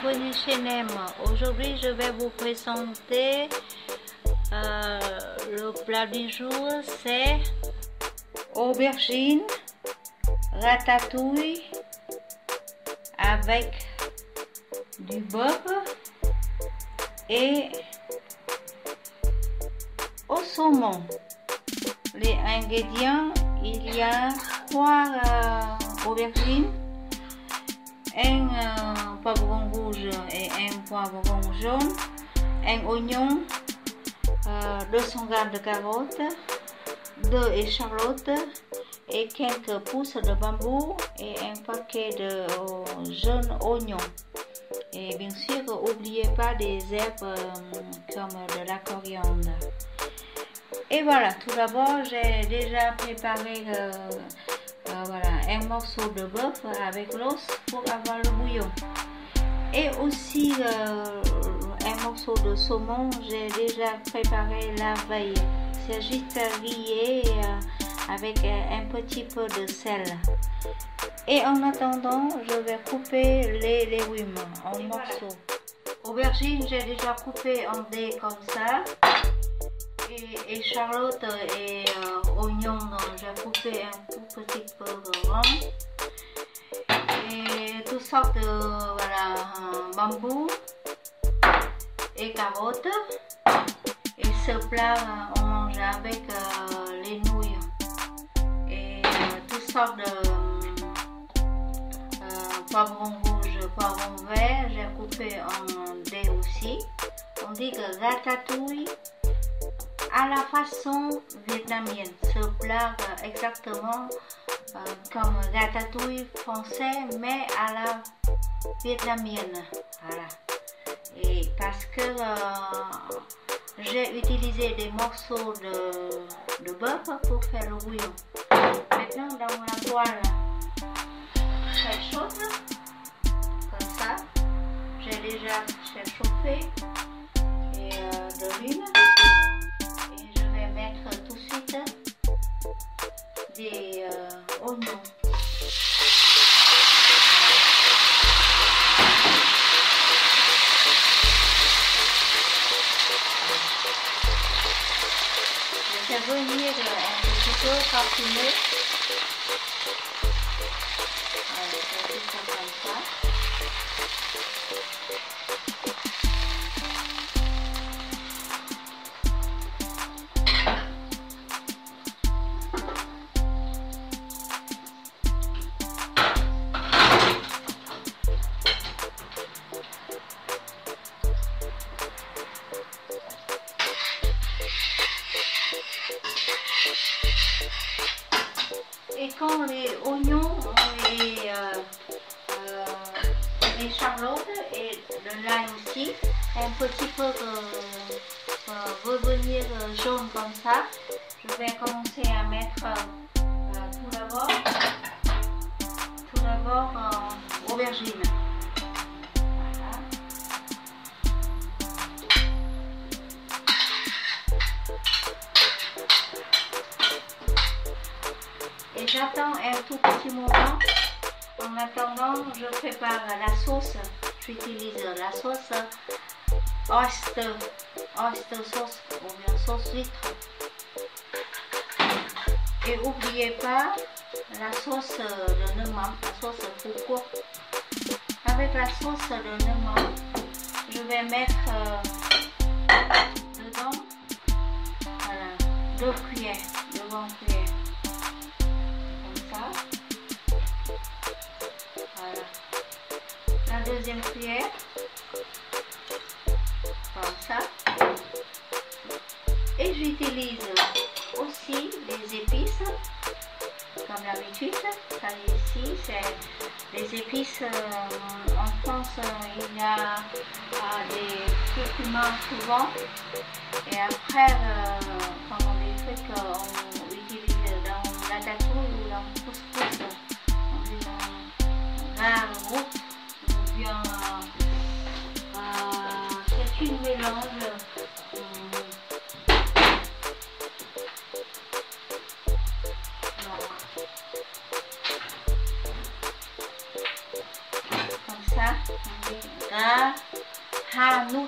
bienvenue chez Nem. Aujourd'hui je vais vous présenter le plat du jour, c'est aubergine, ratatouille avec du beurre et au saumon. Les ingrédients, il y a 3 aubergines, un poivron rouge et un poivron jaune, un oignon, 200 g de carottes, 2 échalotes et quelques pousses de bambou et un paquet de jaunes oignons. Et bien sûr, n'oubliez pas des herbes comme de la coriandre. Et voilà, tout d'abord, j'ai déjà préparé un morceau de bœuf avec l'os pour avoir le bouillon. Et aussi un morceau de saumon, j'ai déjà préparé la veille. C'est juste grillé avec un petit peu de sel. Et en attendant, je vais couper les légumes en morceaux. Aubergine, j'ai déjà coupé en dés comme ça. Et échalote et oignon, j'ai coupé un tout petit peu rond. Et toutes sortes de bambou et carottes. Et ce plat, on mange avec les nouilles. Et toutes sortes de poivron rouge, poivron vert, j'ai coupé en dés aussi. On dit que ratatouille à la façon vietnamienne. Ce plat exactement comme ratatouille français, mais à la vietnamienne. Voilà. Et parce que j'ai utilisé des morceaux de bœuf pour faire le bouillon. Maintenant, dans la poêle très chaude, comme ça, j'ai déjà chauffé et de l'huile. Tout de suite des oignons. Je vais venir un petit peu parfumer. Voilà, je vais faire comme ça. Et quand les oignons et les charlottes et le lard aussi, un petit peu revenir jaune comme ça, je vais commencer à mettre tout d'abord aubergine. Voilà. Et j'attends un tout petit moment. En attendant, je prépare la sauce. J'utilise la sauce oyster sauce ou bien sauce huître. Et n'oubliez pas la sauce de Nemam, la sauce pour court. Avec la sauce de Nemam, je vais mettre dedans 2 cuillères, 2 grandes cuillères. Voilà. La deuxième cuillère, comme ça. Et j'utilise aussi des épices, comme d'habitude. Ici, c'est les épices. En France, il y a des curcuma souvent. Et après, pendant des trucs on utilise dans la ratatouille ou dans le couscous. Route, ou bien c'est une mélange comme ça. Gahanous.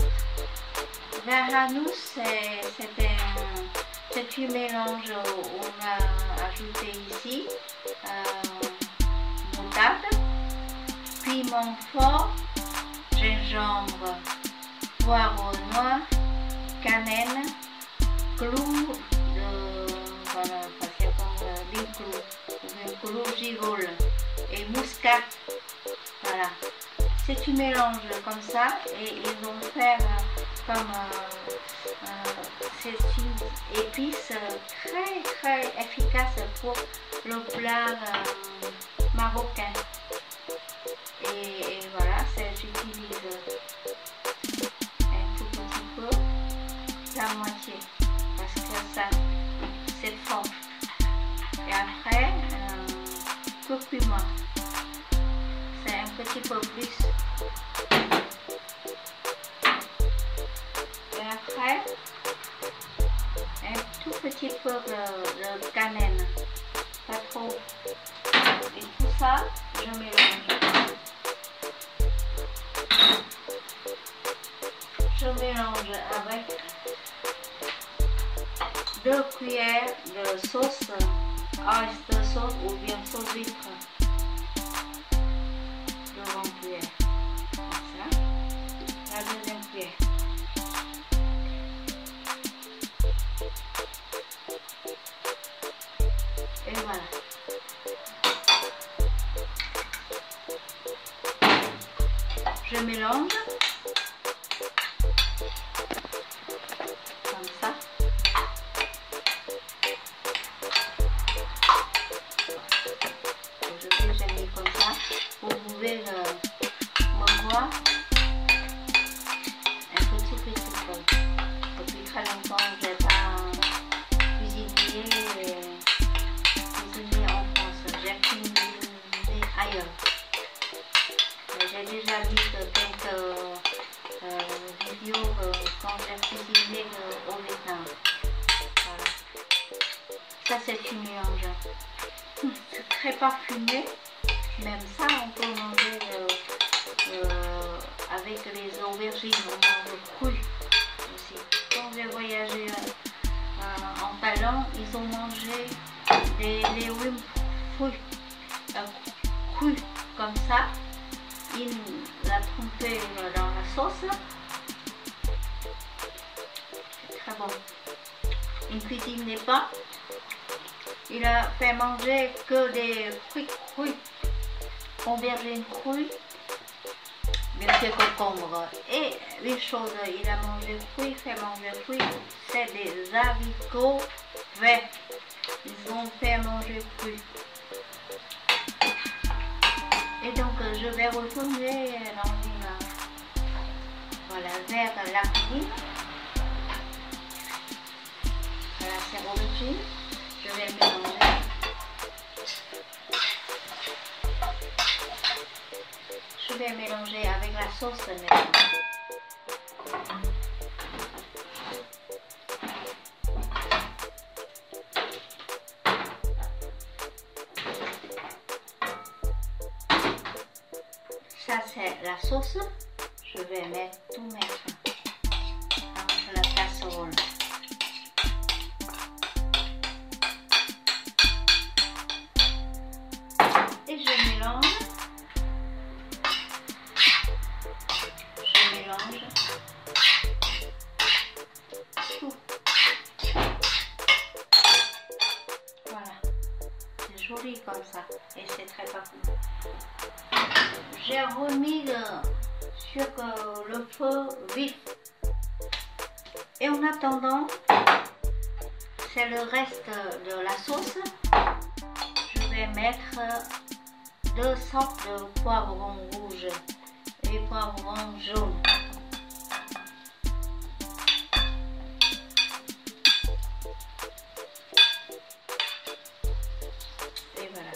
Gahanous, c'est un mélange où on a ajouté ici moutarde, piment fort, gingembre, poivre noir, cannelle, clou de, voilà, parce qu'il y a comme des clous, ou bien clou girole et muscade. Voilà. C'est un mélange comme ça et ils vont faire comme c'est une épice très efficace pour le plat marocain. Et voilà, j'utilise un tout petit peu, la moitié, parce que ça c'est fort. Et après, curcuma. C'est un petit peu plus. Et après, un tout petit peu de cannelle. Pas trop. Et tout ça, je mélange. Je mélange avec 2 cuillères de sauce oyster sauce ou bien sauce huître. Cuillère. Comme ça. La deuxième cuillère. Et voilà. Je mélange. Comme ça. Aujourd'hui, j'ai mis comme ça. Vous pouvez me voir un petit peu. Depuis très longtemps, je n'ai pas cuisiné en France. J'ai cuisiné ailleurs. J'ai déjà vu quelques vidéos quand j'ai cuisiné au Vietnam. Voilà. Ça, c'est une mélange. C'est très parfumé. Même ça, on peut manger avec les aubergines, on mange cru aussi. Quand j'ai voyagé en Thaïlande, ils ont mangé des légumes crus comme ça. Ils l'ont trempé dans la sauce. C'est très bon. Il ne cuisine pas. Il a fait manger que des fruits crus. Aubergines crues, bien sûr concombre. Et une chose, il a mangé fruits, fait manger fruits, c'est des haricots verts. Ils ont fait manger fruits. Et donc je vais retourner dans une, voilà, vers la cuisine. Voilà, c'est l'origine. Je vais mélanger. Je vais mélanger avec la sauce maintenant. Ça c'est la sauce. Je vais tout mettre dans la casserole. Et je mélange. Tout. Voilà, c'est joli comme ça et c'est très parfumé. J'ai remis sur le feu vif et en attendant, c'est le reste de la sauce. Je vais mettre 2 sortes de poivrons rouges et poivrons jaunes. Et voilà.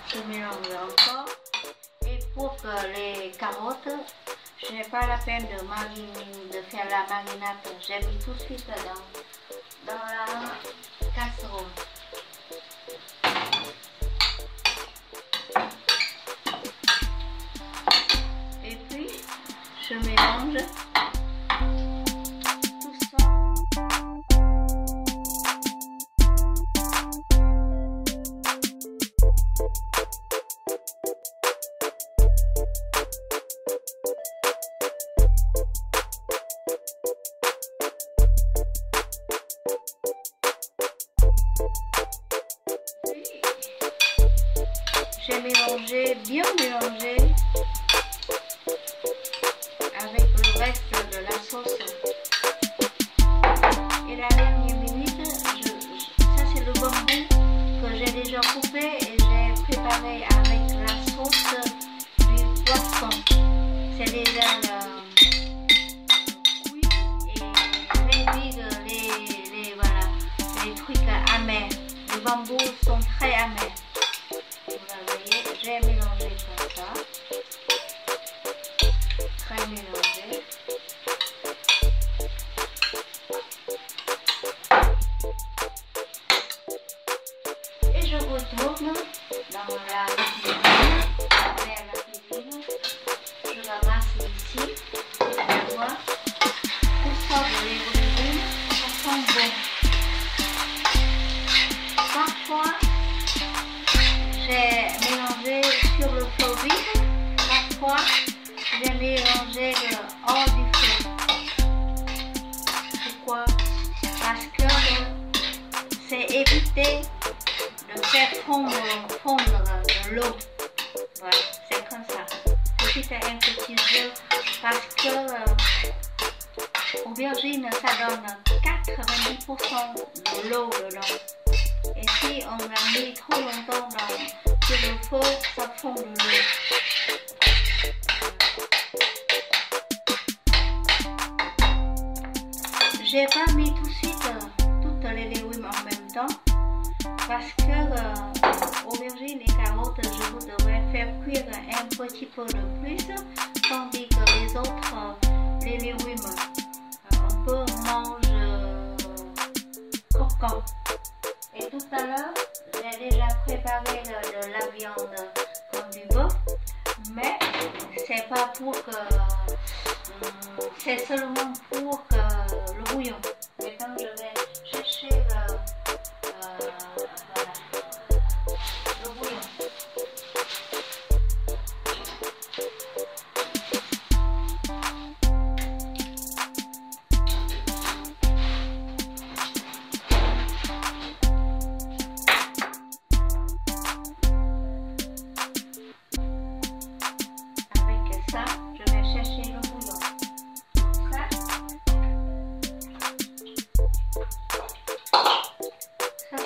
Je mélange encore. Et pour que les carottes, je n'ai pas la peine de faire la marinade. J'ai mis tout de suite dans la casserole. vais mélanger, bien mélanger avec le reste de la sauce. Et la dernière minute, ça c'est le bambou que j'ai déjà coupé et j'ai préparé avec la sauce du poisson. C'est déjà cuit et réduit voilà, les trucs amers. Les bambous sont très amers. Vous voyez, j'ai mélangé comme ça. Très mélangé. Et je retourne dans la cuisine, vers la cuisine. Je ramasse ici. Vous voyez, tout ça de légumes, ça sent bon. Parfois, j'ai mélangé sur le feu vide. Parfois, j'ai mélangé hors du feu. Pourquoi? Parce que c'est éviter de faire fondre de l'eau. Voilà, c'est comme ça. Profitez un petit jeu parce que aubergine, ça donne 90% de l'eau dedans. Et si on l'a mis trop longtemps sur le feu, ça fond de l'eau. J'ai pas mis tout de suite toutes les légumes en même temps parce que aubergines et carottes, je voudrais faire cuire un petit peu de plus, tandis que les autres, les légumes, on peut manger croquant. Et tout à l'heure, j'ai déjà préparé de la viande comme du bœuf, mais c'est pas pour que, c'est seulement pour que le bouillon. Maintenant, je vais chercher voilà, le bouillon.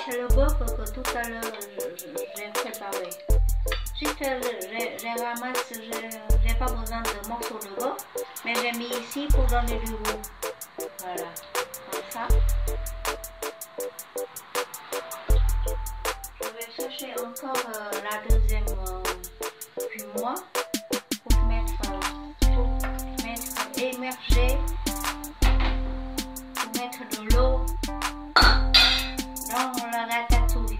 C'est le bœuf que tout à l'heure j'ai préparé. Juste j'ai ramassé, j'ai pas besoin de morceaux de bœuf, mais j'ai mis ici pour donner du goût. Voilà, comme ça. Je vais chercher encore la deuxième fumoir pour mettre émerger, pour mettre de l'eau dans la ratatouille.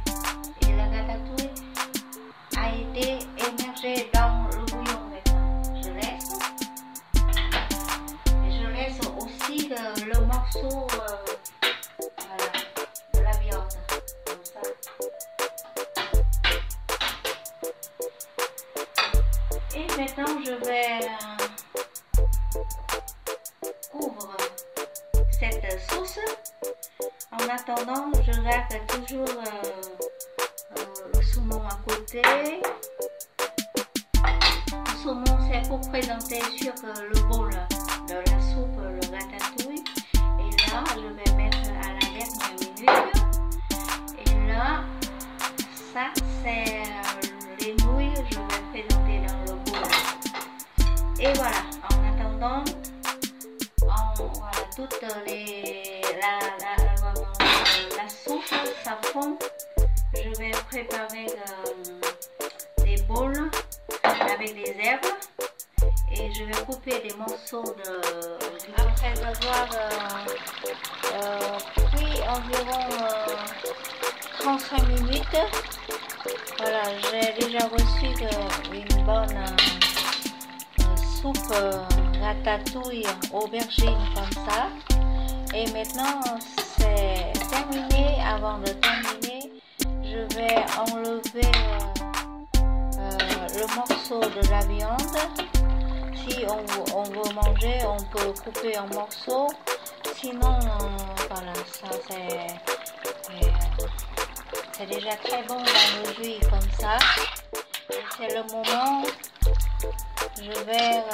Et la ratatouille a été émergée dans le bouillon maintenant. Je laisse. Et je laisse aussi le morceau voilà, de la viande. Comme ça. Et maintenant je vais couvrir cette sauce. En attendant, je garde toujours le saumon à côté. Le saumon, c'est pour présenter sur le bol de la soupe, le ratatouille. Et là, je vais mettre à la dernière minute. Et là, ça, c'est les nouilles. Je vais présenter dans le bol. Et voilà, en attendant, voilà, toutes la soupe, ça fond. Je vais préparer des bols avec des herbes et je vais couper des morceaux de. Après avoir cuit environ 35 minutes, voilà, j'ai déjà reçu une bonne soupe ratatouille aubergine comme ça. Et maintenant c'est terminé. Avant de terminer, je vais enlever le morceau de la viande. Si on veut manger, on peut couper en morceaux. Sinon, voilà, ça c'est déjà très bon dans le jus comme ça. Et c'est le moment. Je vais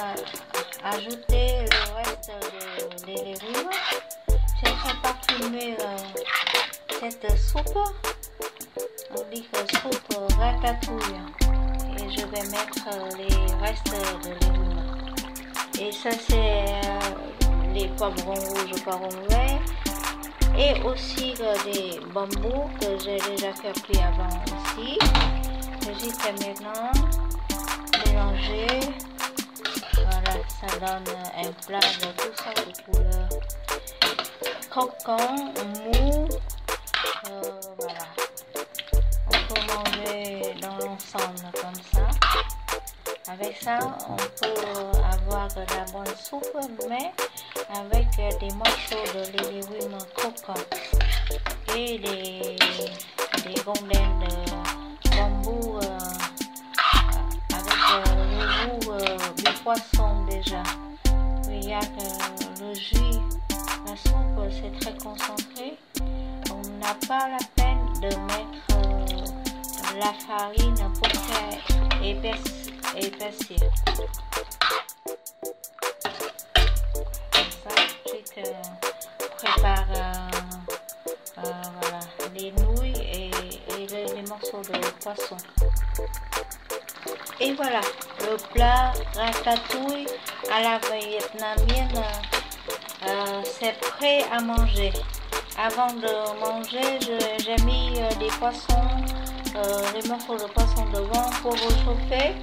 ajouter le reste des légumes. C'est très parfumé cette soupe. On dit que soupe ratatouille. Et je vais mettre les restes de légumes. Et ça c'est les poivrons rouges, poivrons verts. Et aussi des bambous que j'ai déjà fait cuire avant aussi. Juste maintenant mélanger. Voilà, ça donne un plat de toutes sortes de couleurs. Croquant, mou. Voilà. On peut manger dans l'ensemble comme ça. Avec ça, on peut avoir de la bonne soupe, mais avec des morceaux de légumes croquants et des rondelles de bambou avec le goût du poisson déjà. Il y a que le jus, la soupe c'est très concentré. On n'a pas la peine de mettre la farine pour faire épaissir. Je prépare voilà, les nouilles et les morceaux de poisson. Et voilà, le plat ratatouille à la vietnamienne, c'est prêt à manger. Avant de manger, j'ai mis des poissons, les morceaux de poisson devant pour réchauffer.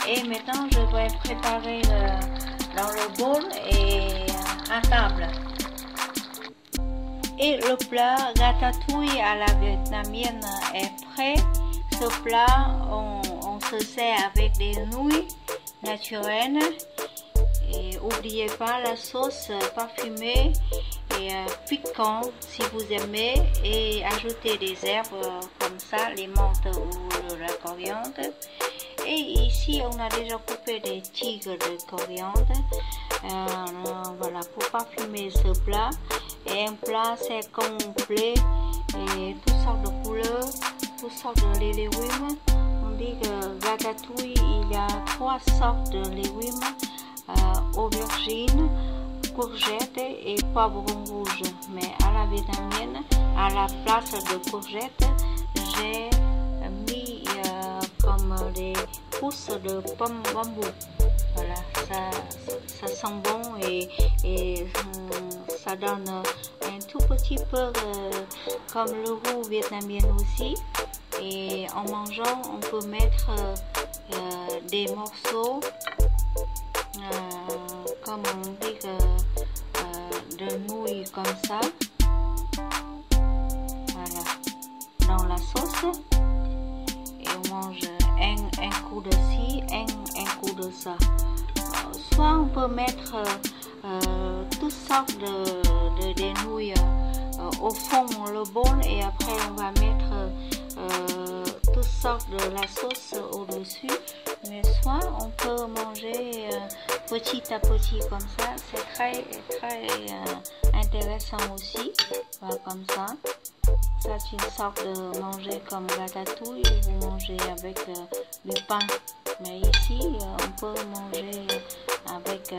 Et maintenant, je vais préparer dans le bol et à table. Et le plat ratatouille à la vietnamienne est prêt. Ce plat, on se sert avec des nouilles naturelles. Et n'oubliez pas la sauce parfumée et piquant si vous aimez. Et ajoutez des herbes comme ça, les menthes ou la coriandre. Et ici, on a déjà coupé des tigres de coriandre. Voilà, pour parfumer ce plat. Et un plat, c'est complet. Et toutes sortes de couleurs, toutes sortes de légumes. On dit que ratatouille, il y a 3 sortes de légumes. Aubergines, courgettes et poivrons rouges. Mais à la vietnamienne, à la place de courgettes, j'ai mis comme des pousses de pommes bambou. Voilà, ça sent bon et ça donne un tout petit peu comme le goût vietnamien aussi. Et en mangeant, on peut mettre des morceaux comme on dit de nouilles comme ça. Voilà, dans la sauce. Et on mange un coup de ci, un coup de ça. Soit on peut mettre toutes sortes de nouilles au fond le bol et après on va mettre toutes sortes de la sauce au-dessus. Mais soit on peut manger petit à petit comme ça. C'est très intéressant aussi. Voilà, comme ça. Ça c'est une sorte de manger comme ratatouille. Vous mangez avec du pain. Mais ici, on peut manger avec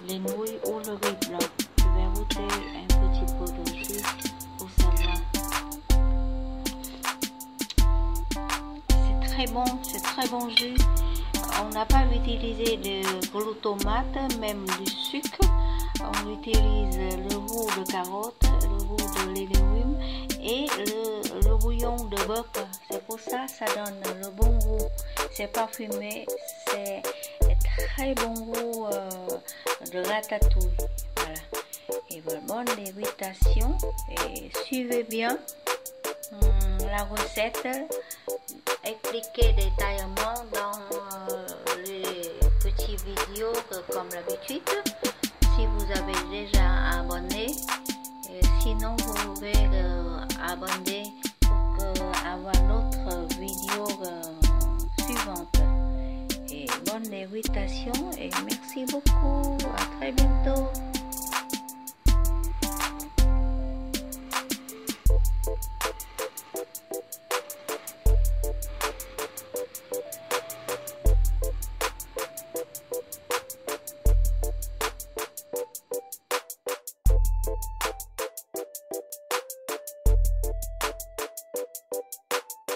les nouilles ou le riz blanc. Je vais ajouter un petit peu de jus pour celle-là. C'est très bon jus. On n'a pas utilisé de glutamate, même du sucre. On utilise le roux de carotte, le roux de légumes et le bouillon de bœuf. C'est pour ça ça donne le bon goût. C'est parfumé, c'est très bon goût de ratatouille. Voilà. Et voilà, bonne dégustation et suivez bien la recette expliquée détaillement dans les petites vidéos comme d'habitude. Si vous avez déjà abonné, sinon vous pouvez abonner pour avoir d'autres vidéos suivantes. Et bonne dégustation et merci beaucoup. À très bientôt.